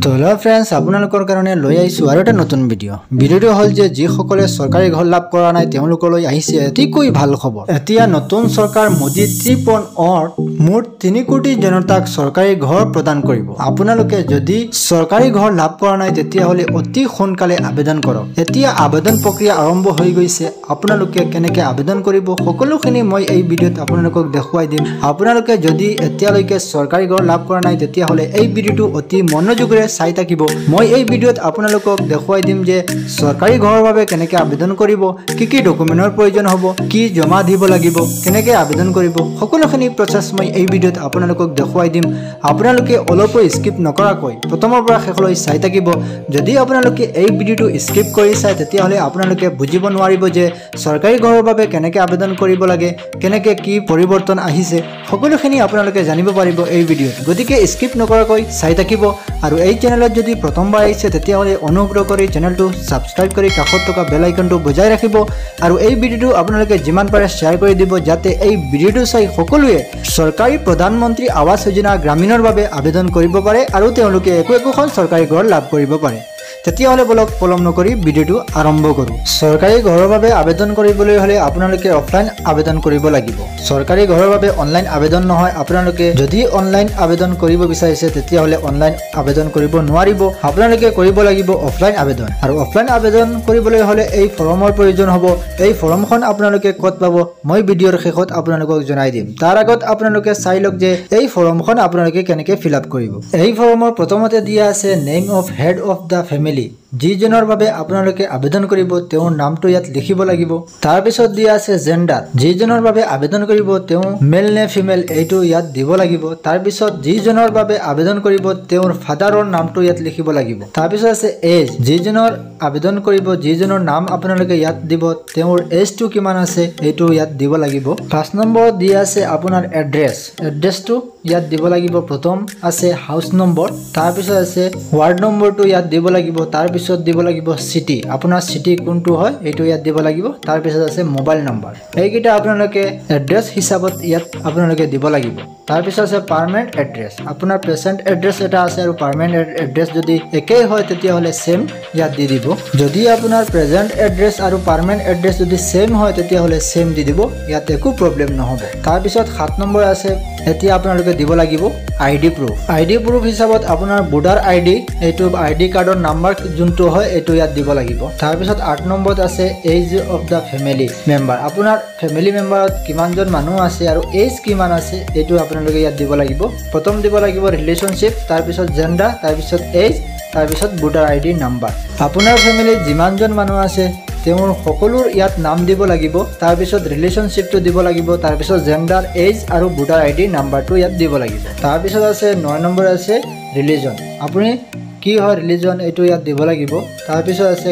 তো hello friends, আপোনালোকৰ কাৰণে লৈ আহিছো আৰু এটা নতুন ভিডিঅ'টো হ'ল যে যিসকলে চৰকাৰী ঘৰ লাভ কৰা নাই তেওঁলোকলৈ আহিছে অতিকৈ ভাল খবৰ। এতিয়া নতুন চৰকাৰ মোদী 3.0 মুঠ 3 কোটি জনতাক চৰকাৰী ঘৰ প্ৰদান কৰিব। আপোনালোকে যদি চৰকাৰী ঘৰ লাভ কৰা নাই তেতিয়াহ'লে অতি সোনকালে আবেদন কৰক। এতিয়া আবেদন প্ৰক্ৰিয়া আৰম্ভ হৈ গৈছে। আপোনালোকে কেনেকৈ আবেদন কৰিব সকলোখিনি মই এই ভিডিঅ'ত আপোনালোকক দেখুৱাই দিম। আপোনালোকে যদি এতিয়ালৈকে চৰকাৰী ঘৰ লাভ কৰা নাই তেতিয়াহ'লে এই ভিডিঅ'টো অতি মনোযোগেৰে চাই থাকিব। মই এই ভিডিঅ'ত আপোনালোকক দেখুৱাই দিম যে চৰকাৰী ঘৰৰ বাবে কেনেকৈ আবেদন কৰিব, কি ডকুমেণ্টৰ প্ৰয়োজন হ'ব, কি জমা দিব লাগিব, কেনেকৈ আবেদন কৰিব, সকলোখিনি প্ৰচেছ মই এই ভিডিঅ'ত আপোনালোকক দেখুৱাই দিম। আপোনালোকে অলপো স্কিপ নকৰাকৈ প্ৰথমৰ পৰা শেষলৈ চাই থাকিব। যদি আপোনালোকে এই ভিডিঅ'টো স্কিপ কৰি চায় তেতিয়াহ'লে আপোনালোকে বুজিব নোৱাৰিব যে চৰকাৰী ঘৰৰ বাবে কেনেকৈ আবেদন কৰিব লাগে, কেনেকৈ কি পৰিৱৰ্তন আহিছে, সকলোখিনি আপোনালোকে জানিব পাৰিব এই ভিডিঅ'ত। গতিকে স্কিপ নকৰাকৈ চাই থাকিব। আৰু এই চেনেলত যদি প্ৰথমবাৰ আহিছে তেতিয়াহ'লে অনুগ্ৰহ কৰি চেনেলটো ছাবস্ক্ৰাইব কৰি কাষত থকা বেল আইকনটো বজাই ৰাখিব আৰু এই ভিডিঅ'টো আপোনালোকে যিমান পাৰে শ্বেয়াৰ কৰি দিব যাতে এই ভিডিঅ'টো চাই সকলোৱে চৰকাৰী প্ৰধানমন্ত্ৰী আৱাস যোজনা গ্ৰামীণৰ বাবে আবেদন কৰিব পাৰে আৰু তেওঁলোকে একোখন চৰকাৰী ঘৰ লাভ কৰিব পাৰে। তেতিয়াহ'লে বলক পলম নকৰি ভিডিঅ'টো আৰম্ভ কৰোঁ। চৰকাৰী ঘৰৰ বাবে আবেদন কৰিবলৈ হ'লে আপোনালোকে অফলাইন আবেদন কৰিব লাগিব। চৰকাৰী ঘৰৰ বাবে অনলাইন আবেদন নহয়। আপোনালোকে যদি অনলাইন আবেদন কৰিব বিচাৰিছে তেতিয়াহ'লে অনলাইন আবেদন কৰিব নোৱাৰিব। আপোনালোকে কৰিব লাগিব অফলাইন আবেদন। আৰু অফলাইন আবেদন কৰিবলৈ হ'লে এই ফৰ্মৰ প্ৰয়োজন হ'ব। এই ফৰ্মখন আপোনালোকে ক'ত পাব মই ভিডিঅ'ৰ শেষত আপোনালোকক জনাই দিম। তাৰ আগত আপোনালোকে চাই লওক যে এই ফৰ্মখন আপোনালোকে কেনেকৈ ফিল আপ কৰিব। এই ফৰ্মৰ প্ৰথমতে দিয়া আছে name of head of the family. যিজনৰ বাবে আপোনালোকে আবেদন কৰিব তেওঁৰ নামটো ইয়াত লিখিব লাগিব। তাৰপিছত দিয়া আছে জেণ্ডাৰ। যিজনৰ বাবে আবেদন কৰিব তেওঁ মেল নে ফিমেল এইটো ইয়াত দিব লাগিব। তাৰপিছত যিজনৰ বাবে আবেদন কৰিব তেওঁৰ ফাদাৰৰ নামটো ইয়াত লিখিব লাগিব। তাৰপিছত আছে এজ। যিজনৰ আবেদন কৰিব যিজনৰ নাম আপোনালোকে ইয়াত দিব তেওঁৰ এজটো কিমান আছে এইটো ইয়াত দিব লাগিব। 5 নম্বৰত দিয়া আছে আপোনাৰ এড্ৰেছটো ইয়াত দিব লাগিব। প্ৰথম আছে হাউচ নম্বৰ, তাৰপিছত আছে ৱাৰ্ড নম্বৰটো ইয়াত দিব লাগিব। তাৰপিছত দিব লাগিব চিটি, আপোনাৰ চিটি কোনটো হয় এইটো ইয়াত দিব লাগিব। তাৰপিছত আছে মোবাইল নম্বৰ। এইকেইটা আপোনালোকে এড্ৰেছ হিচাপত ইয়াত আপোনালোকে দিব লাগিব। তাৰপিছত আছে পাৰ্মানেণ্ট এড্ৰেছ। আপোনাৰ প্ৰেজেণ্ট এড্ৰেছ এটা আছে আৰু পাৰ্মানেণ্ট এড্ৰেছ যদি একেই হয় তেতিয়াহ'লে ছেম ইয়াত দি দিব। যদি আপোনাৰ প্ৰেজেণ্ট এড্ৰেছ আৰু পাৰ্মানেণ্ট এড্ৰেছ যদি ছেম হয় তেতিয়াহ'লে ছেম দি দিব, ইয়াত একো প্ৰব্লেম নহ'ব। তাৰপিছত 7 নম্বৰ আছে এতিয়া আপোনালোকে দিব লাগিব আইডি প্ৰুফ। আইডি প্ৰুফ হিচাপত আপোনাৰ ভোটাৰ আইডি এইটো আইডি কাৰ্ডৰ নাম্বাৰ যোনটো হয় এইটো ইয়াত দিব লাগিব। তাৰপিছত 8 নম্বৰত আছে age of the family member. আপোনাৰ ফেমিলি মেম্বাৰত কিমানজন মানুহ আছে আৰু এজ কিমান আছে এইটো আপোনালোকে ইয়াত দিব লাগিব। প্ৰথম দিব লাগিব ৰিলেশ্যনশ্বিপ, তাৰপিছত জেণ্ডাৰ, তাৰপিছত এজ, তাৰপিছত ভোটাৰ আইডি নাম্বাৰ। আপোনাৰ ফেমিলিত যিমানজন মানুহ আছে তেওঁৰ সকলোৰ ইয়াত নাম দিব লাগিব। তাৰপিছত ৰিলেশ্যনশ্বিপটো দিব লাগিব। তাৰপিছত জেণ্ডাৰ, এজ আৰু ভোটাৰ আইডি নাম্বাৰটো ইয়াত দিব লাগিব। তাৰপিছত আছে 9 নম্বৰ আছে ৰিলিজন। আপুনি কি হয় ৰিলিজন এইটো ইয়াত দিব লাগিব। তাৰপিছত আছে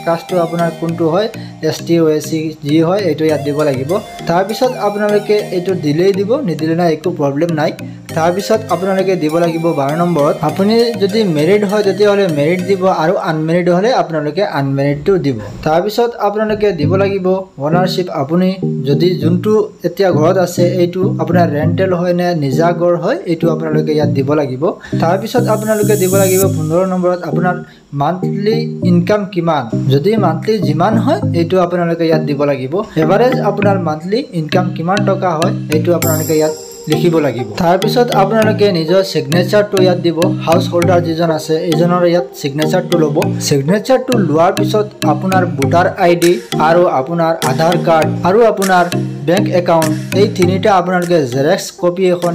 কাষ্টটো আপোনাৰ কোনটো হয় ST OSC যি হয় এইটো ইয়াত দিব লাগিব। তাৰপিছত আপোনালোকে এইটো দিলেই দিব, নিদিলে নাই একো প্ৰব্লেম নাই। তাৰপিছত আপোনালোকে দিব লাগিব 12 নম্বৰত আপুনি যদি মেৰিড হয় তেতিয়াহ'লে মেৰিড দিব আৰু আনমেৰিড হ'লে আপোনালোকে আনমেৰিডটো দিব। তাৰপিছত আপোনালোকে দিব লাগিব অনাৰশ্বিপ। আপুনি যদি যোনটো এতিয়া ঘৰত আছে এইটো আপোনাৰ ৰেণ্টেল হয় নে নিজা ঘৰ হয় এইটো আপোনালোকে ইয়াত দিব লাগিব। তাৰপিছত আপোনালোকে দিব লাগিব 15 নম্বৰত আপোনাৰ মান্থলি ইনকাম কিমান। যদি মান্থলি যিমান হয় এইটো আপোনালোকে ইয়াত দিব লাগিব। এভাৰেজ আপোনাৰ মান্থলি ইনকাম কিমান টকা হয় এইটো আপোনালোকে ইয়াত লিখিব লাগিব। তাৰপিছত আপোনালোকে নিজৰ ছিগনেচাৰটো ইয়াত দিব। হাউচ হোল্ডাৰ যিজন আছে এইজনৰ ইয়াত ছিগনেচাৰটো ল'ব। ছিগনেচাৰটো লোৱাৰ পিছত আপোনাৰ ভোটাৰ আইডি আৰু আপোনাৰ আধাৰ কাৰ্ড আৰু আপোনাৰ বেংক একাউণ্ট এই তিনিটা আপোনালোকে জেৰক্স কপি এখন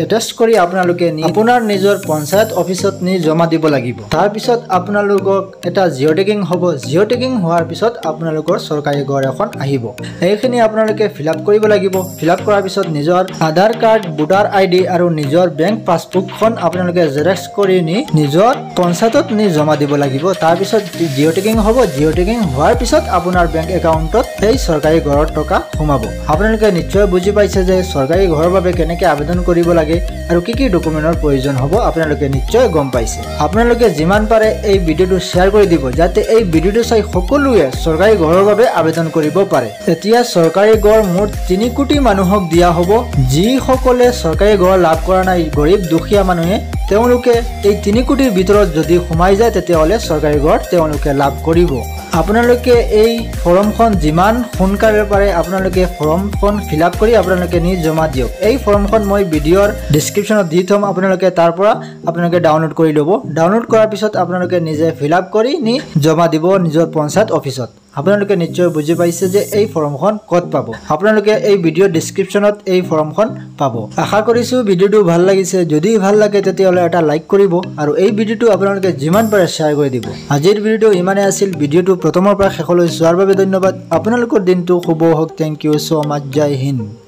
এটাচ কৰি আপোনালোকে আপোনাৰ নিজৰ পঞ্চায়ত অফিচত নি জমা দিব লাগিব। তাৰপিছত আপোনালোকক এটা জিঅ' টেগিং হ'ব। জিঅ' টেগিং হোৱাৰ পিছত আপোনালোকৰ চৰকাৰী ঘৰ এখন আহিব। এইখিনি আপোনালোকে ফিল আপ কৰিব লাগিব। ফিল আপ কৰাৰ পিছত নিজৰ আধাৰ কাৰ্ড, ভোটাৰ আইডি আৰু নিজৰ বেংক পাছবুকখন আপোনালোকে জেৰক্স কৰি নি নিজৰ পঞ্চায়তত নি জমা দিব লাগিব। তাৰপিছত জিঅ' টেগিং হ'ব। জিঅ' টেগিং হোৱাৰ পিছত আপোনাৰ বেংক একাউণ্টত এই চৰকাৰী ঘৰৰ টকা সোমাব। আপোনালোকে নিশ্চয় বুজি পাইছে যে চৰকাৰী ঘৰৰ বাবে কেনেকৈ আবেদন কৰিব লাগে আৰু কি ডকুমেণ্টৰ প্ৰয়োজন হ'ব আপোনালোকে নিশ্চয় গম পাইছে। আপোনালোকে যিমান পাৰে এই ভিডিঅ'টো শ্বেয়াৰ কৰি দিব যাতে এই ভিডিঅ'টো চাই সকলোৱে চৰকাৰী ঘৰৰ বাবে আবেদন কৰিব পাৰে। এতিয়া চৰকাৰী ঘৰ মুঠ 3 কোটি মানুহক দিয়া হ'ব। যিসকলে চৰকাৰী ঘৰ লাভ কৰা নাই গৰীব দুখীয়া মানুহে তেওঁলোকে এই 3 কোটিৰ ভিতৰত যদি সোমাই যায় তেতিয়াহ'লে চৰকাৰী ঘৰ তেওঁলোকে লাভ কৰিব। আপোনালোকে এই ফৰ্মখন যিমান সোনকালে পাৰে আপোনালোকে ফৰ্মখন ফিল আপ কৰি আপোনালোকে নি জমা দিয়ক। এই ফৰ্মখন মই ভিডিঅ'ৰ ডেছক্ৰিপশ্যনত দি থম, আপোনালোকে তাৰ পৰা আপোনালোকে ডাউনলোড কৰি ল'ব। ডাউনলোড কৰাৰ পিছত আপোনালোকে নিজে ফিল আপ কৰি নি জমা দিব নিজৰ পঞ্চায়ত অফিচত। আপোনালোকে নিশ্চয় বুজি পাইছে যে এই ফৰ্মখন ক'ত পাব। আপোনালোকে এই ভিডিঅ'ৰ ডেছক্ৰিপশ্যনত এই ফৰ্মখন পাব। আশা কৰিছোঁ ভিডিঅ'টো ভাল লাগিছে। যদি ভাল লাগে তেতিয়াহ'লে এটা লাইক কৰিব আৰু এই ভিডিঅ'টো আপোনালোকে যিমান পাৰে শ্বেয়াৰ কৰি দিব। আজিৰ ভিডিঅ'টো ইমানেই আছিল। ভিডিঅ'টো প্ৰথমৰ পৰা শেষলৈ চোৱাৰ বাবে ধন্যবাদ। আপোনালোকৰ দিনটো শুভ হওক। Thank you so' much. জয় হিন্দ।